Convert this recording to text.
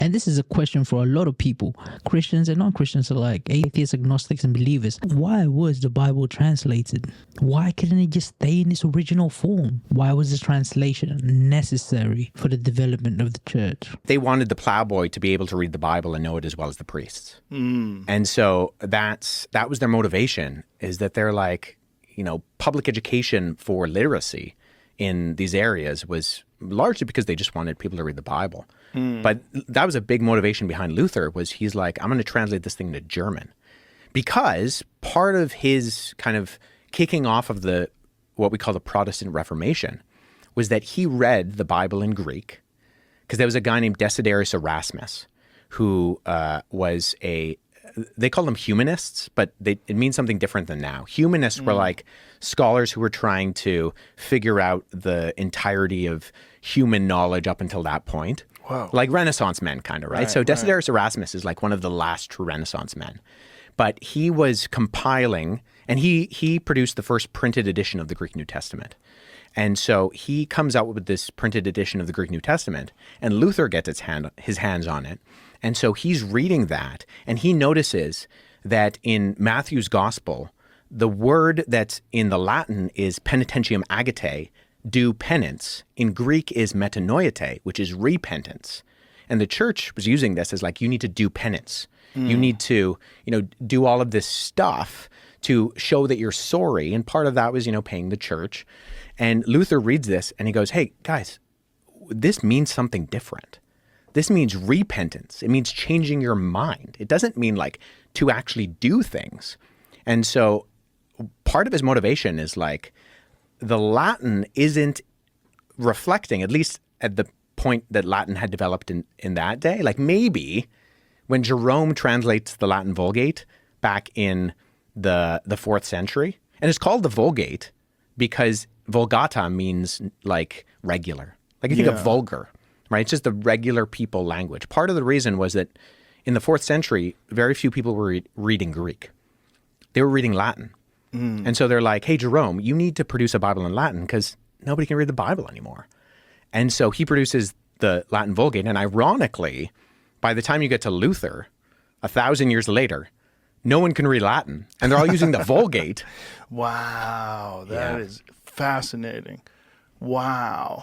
And this is a question for a lot of people, Christians and non-Christians alike, atheists, agnostics, and believers. Why was the Bible translated? Why couldn't it just stay in its original form? Why was this translation necessary for the development of the church? They wanted the plowboy to be able to read the Bible and know it as well as the priests. And so that was their motivation, is that they're like, public education for literacy in these areas was largely because they just wanted people to read the Bible. But that was a big motivation behind Luther, was he's like, I'm going to translate this thing into German. Because part of his kind of kicking off of what we call the Protestant Reformation was that he read the Bible in Greek, because there was a guy named Desiderius Erasmus who was they call them humanists, but it means something different than now. Humanists were like scholars who were trying to figure out the entirety of human knowledge up until that point. Whoa. Like Renaissance men kind of, right? So Desiderius Erasmus is like one of the last true Renaissance men. But he was compiling, and he produced the first printed edition of the Greek New Testament. And so he comes out with this printed edition of the Greek New Testament, and Luther gets his hands on it. And so he's reading that, and he notices that in Matthew's gospel, the word that's in the Latin is penitentiam agite, do penance. In Greek is metanoite, which is repentance. And the church was using this as like, you need to do penance. You need to, do all of this stuff to show that you're sorry. And part of that was, paying the church. And Luther reads this and he goes, hey, guys, this means something different. This means repentance. It means changing your mind. It doesn't mean like to actually do things. And so part of his motivation is like the Latin isn't reflecting, at least at the point that Latin had developed in that day. Like maybe when Jerome translates the Latin Vulgate back in the 4th century, and it's called the Vulgate because Vulgata means like regular. Like you think of vulgar, right? It's just the regular people language. Part of the reason was that in the 4th century, very few people were reading Greek. They were reading Latin. And so they're like, hey, Jerome, you need to produce a Bible in Latin because nobody can read the Bible anymore. And so he produces the Latin Vulgate. And ironically, by the time you get to Luther, 1,000 years later, no one can read Latin. And they're all using the Vulgate. Wow, that is fascinating. Wow.